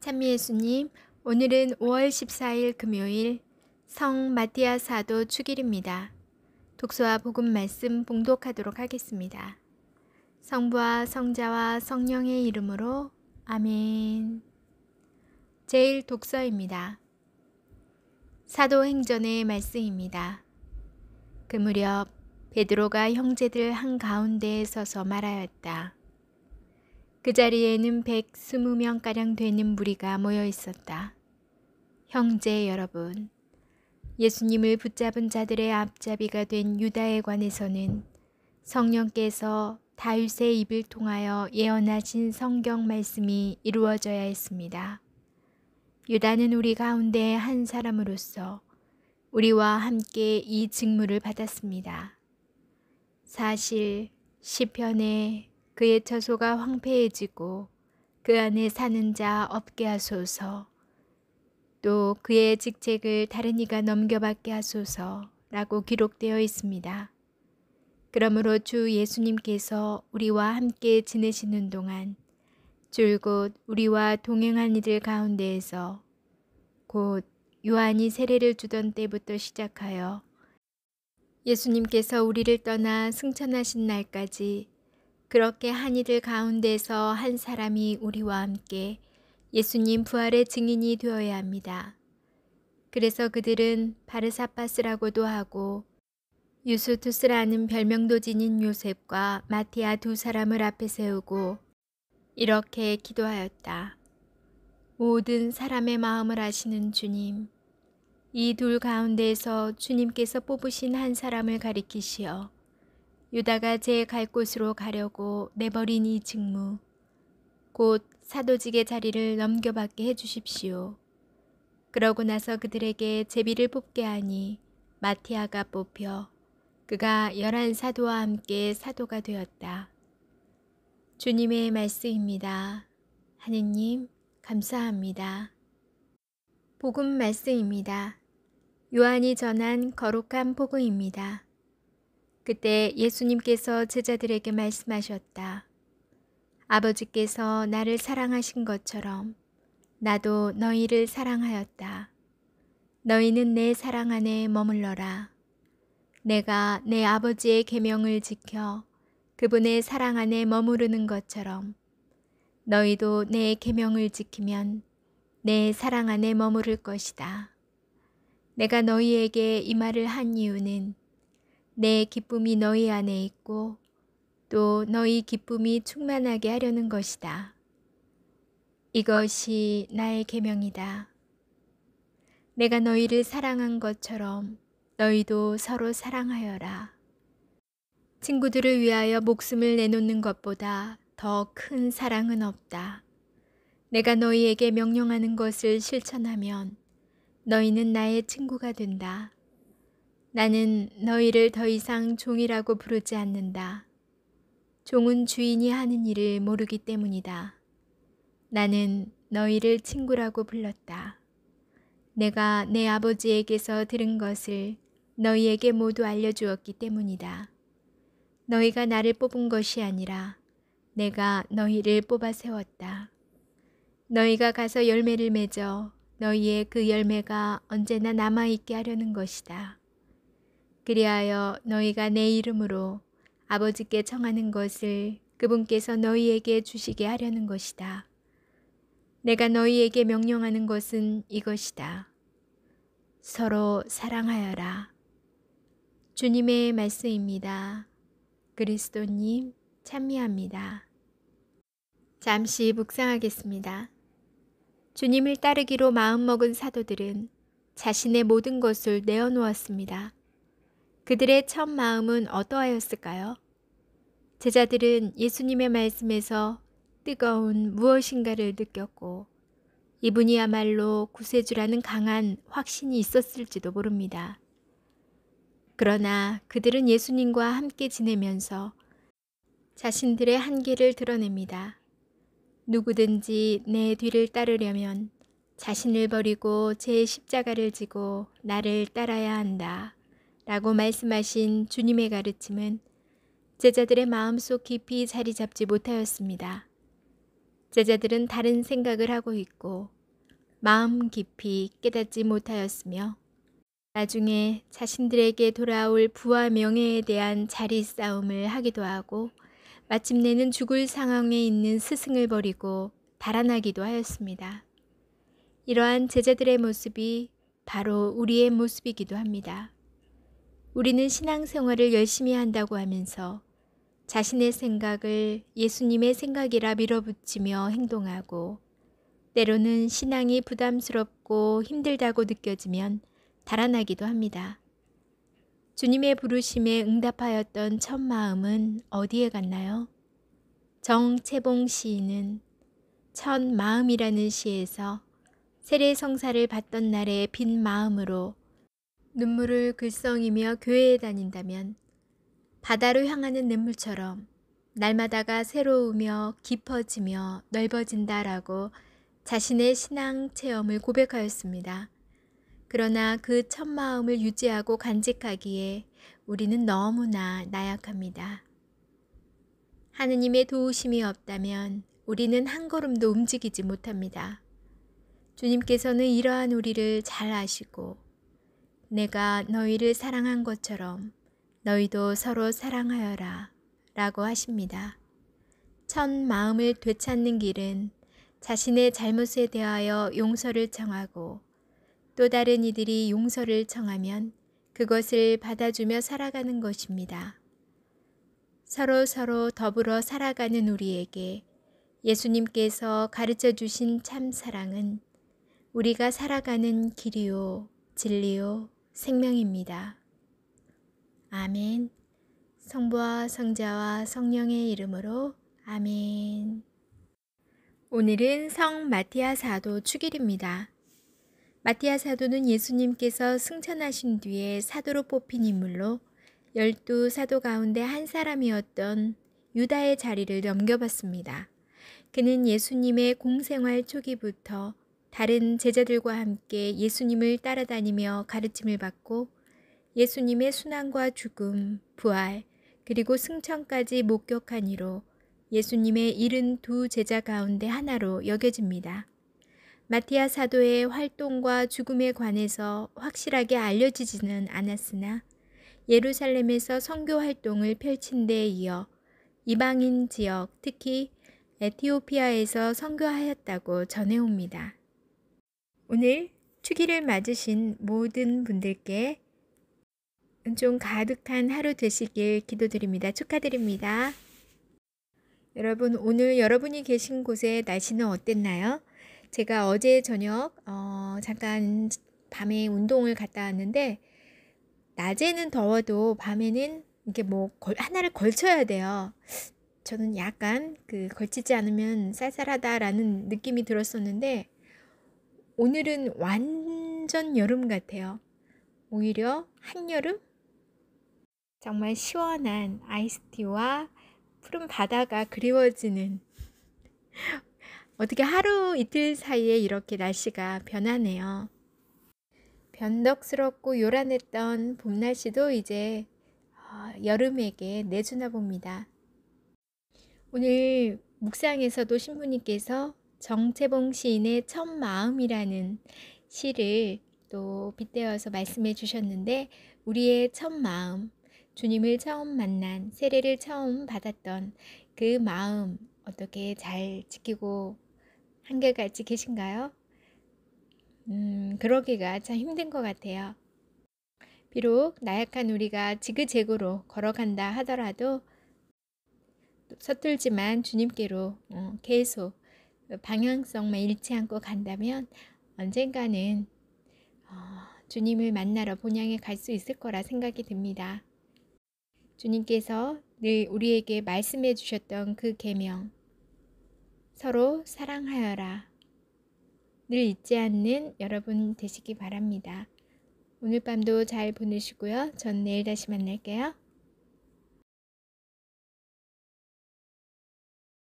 찬미 예수님, 오늘은 5월 14일 금요일 성 마티아 사도 축일입니다. 독서와 복음 말씀 봉독하도록 하겠습니다. 성부와 성자와 성령의 이름으로 아멘. 제일 독서입니다. 사도행전의 말씀입니다. 그 무렵 베드로가 형제들 한가운데에 서서 말하였다. 그 자리에는 120명가량 되는 무리가 모여 있었다. 형제 여러분, 예수님을 붙잡은 자들의 앞잡이가 된 유다에 관해서는 성령께서 다윗의 입을 통하여 예언하신 성경 말씀이 이루어져야 했습니다. 유다는 우리 가운데 한 사람으로서 우리와 함께 이 직무를 받았습니다. 사실 시편에 그의 처소가 황폐해지고 그 안에 사는 자 없게 하소서, 또 그의 직책을 다른 이가 넘겨받게 하소서라고 기록되어 있습니다. 그러므로 주 예수님께서 우리와 함께 지내시는 동안 줄곧 우리와 동행한 이들 가운데에서 곧 요한이 세례를 주던 때부터 시작하여 예수님께서 우리를 떠나 승천하신 날까지 그렇게 한 이들 가운데서 한 사람이 우리와 함께 예수님 부활의 증인이 되어야 합니다. 그래서 그들은 바르사파스라고도 하고 유스투스라는 별명도 지닌 요셉과 마티아 두 사람을 앞에 세우고 이렇게 기도하였다. 모든 사람의 마음을 아시는 주님, 이 둘 가운데에서 주님께서 뽑으신 한 사람을 가리키시어 유다가 제 갈 곳으로 가려고 내버린 이 직무, 곧 사도직의 자리를 넘겨받게 해주십시오. 그러고 나서 그들에게 제비를 뽑게 하니 마티아가 뽑혀 그가 11사도와 함께 사도가 되었다. 주님의 말씀입니다. 하느님 감사합니다. 복음 말씀입니다. 요한이 전한 거룩한 복음입니다. 그때 예수님께서 제자들에게 말씀하셨다. 아버지께서 나를 사랑하신 것처럼 나도 너희를 사랑하였다. 너희는 내 사랑 안에 머물러라. 내가 내 아버지의 계명을 지켜 그분의 사랑 안에 머무르는 것처럼 너희도 내 계명을 지키면 내 사랑 안에 머무를 것이다. 내가 너희에게 이 말을 한 이유는 내 기쁨이 너희 안에 있고 또 너희 기쁨이 충만하게 하려는 것이다. 이것이 나의 계명이다. 내가 너희를 사랑한 것처럼 너희도 서로 사랑하여라. 친구들을 위하여 목숨을 내놓는 것보다 더 큰 사랑은 없다. 내가 너희에게 명령하는 것을 실천하면 너희는 나의 친구가 된다. 나는 너희를 더 이상 종이라고 부르지 않는다. 종은 주인이 하는 일을 모르기 때문이다. 나는 너희를 친구라고 불렀다. 내가 내 아버지에게서 들은 것을 너희에게 모두 알려주었기 때문이다. 너희가 나를 뽑은 것이 아니라 내가 너희를 뽑아 세웠다. 너희가 가서 열매를 맺어 너희의 그 열매가 언제나 남아있게 하려는 것이다. 그리하여 너희가 내 이름으로 아버지께 청하는 것을 그분께서 너희에게 주시게 하려는 것이다. 내가 너희에게 명령하는 것은 이것이다. 서로 사랑하여라. 주님의 말씀입니다. 그리스도님 찬미합니다. 잠시 묵상하겠습니다. 주님을 따르기로 마음먹은 사도들은 자신의 모든 것을 내어놓았습니다. 그들의 첫 마음은 어떠하였을까요? 제자들은 예수님의 말씀에서 뜨거운 무엇인가를 느꼈고 이분이야말로 구세주라는 강한 확신이 있었을지도 모릅니다. 그러나 그들은 예수님과 함께 지내면서 자신들의 한계를 드러냅니다. 누구든지 내 뒤를 따르려면 자신을 버리고 제 십자가를 지고 나를 따라야 한다. 라고 말씀하신 주님의 가르침은 제자들의 마음속 깊이 자리 잡지 못하였습니다. 제자들은 다른 생각을 하고 있고 마음 깊이 깨닫지 못하였으며 나중에 자신들에게 돌아올 부와 명예에 대한 자리 싸움을 하기도 하고 마침내는 죽을 상황에 있는 스승을 버리고 달아나기도 하였습니다. 이러한 제자들의 모습이 바로 우리의 모습이기도 합니다. 우리는 신앙생활을 열심히 한다고 하면서 자신의 생각을 예수님의 생각이라 밀어붙이며 행동하고 때로는 신앙이 부담스럽고 힘들다고 느껴지면 달아나기도 합니다. 주님의 부르심에 응답하였던 첫 마음은 어디에 갔나요? 정채봉 시인은 첫 마음이라는 시에서 세례성사를 받던 날의 빈 마음으로 눈물을 글썽이며 교회에 다닌다면 바다로 향하는 냇물처럼 날마다가 새로우며 깊어지며 넓어진다라고 자신의 신앙 체험을 고백하였습니다. 그러나 그 첫 마음을 유지하고 간직하기에 우리는 너무나 나약합니다. 하느님의 도우심이 없다면 우리는 한 걸음도 움직이지 못합니다. 주님께서는 이러한 우리를 잘 아시고 내가 너희를 사랑한 것처럼 너희도 서로 사랑하여라 라고 하십니다. 첫 마음을 되찾는 길은 자신의 잘못에 대하여 용서를 청하고 또 다른 이들이 용서를 청하면 그것을 받아주며 살아가는 것입니다. 서로 더불어 살아가는 우리에게 예수님께서 가르쳐 주신 참 사랑은 우리가 살아가는 길이요, 진리요, 생명입니다. 아멘. 성부와 성자와 성령의 이름으로 아멘. 오늘은 성 마티아 사도 축일입니다. 마티아 사도는 예수님께서 승천하신 뒤에 사도로 뽑힌 인물로 12사도 가운데 한 사람이었던 유다의 자리를 넘겨받습니다. 그는 예수님의 공생활 초기부터 다른 제자들과 함께 예수님을 따라다니며 가르침을 받고 예수님의 순환과 죽음, 부활, 그리고 승천까지 목격한 이로 예수님의 72 제자 가운데 하나로 여겨집니다. 마티아 사도의 활동과 죽음에 관해서 확실하게 알려지지는 않았으나 예루살렘에서 선교 활동을 펼친 데에 이어 이방인 지역, 특히 에티오피아에서 선교하였다고 전해옵니다. 오늘 축일을 맞으신 모든 분들께 은총 가득한 하루 되시길 기도드립니다. 축하드립니다. 여러분, 오늘 여러분이 계신 곳의 날씨는 어땠나요? 제가 어제 저녁 잠깐 밤에 운동을 갔다 왔는데 낮에는 더워도 밤에는 이게 하나를 걸쳐야 돼요. 저는 약간 걸치지 않으면 쌀쌀하다라는 느낌이 들었었는데 오늘은 완전 여름 같아요. 오히려 한여름? 정말 시원한 아이스티와 푸른 바다가 그리워지는 어떻게 하루 이틀 사이에 이렇게 날씨가 변하네요. 변덕스럽고 요란했던 봄 날씨도 이제 여름에게 내주나 봅니다. 오늘 묵상에서도 신부님께서 정채봉 시인의 첫 마음이라는 시를 또 빗대어서 말씀해 주셨는데 우리의 첫 마음, 주님을 처음 만난, 세례를 처음 받았던 그 마음 어떻게 잘 지키고 한결같이 계신가요? 그러기가 참 힘든 것 같아요. 비록 나약한 우리가 지그재그로 걸어간다 하더라도 서툴지만 주님께로 계속 방향성만 잃지 않고 간다면 언젠가는 주님을 만나러 본향에 갈 수 있을 거라 생각이 듭니다. 주님께서 늘 우리에게 말씀해 주셨던 그 계명, 서로 사랑하여라. 늘 잊지 않는 여러분 되시기 바랍니다. 오늘 밤도 잘 보내시고요. 전 내일 다시 만날게요.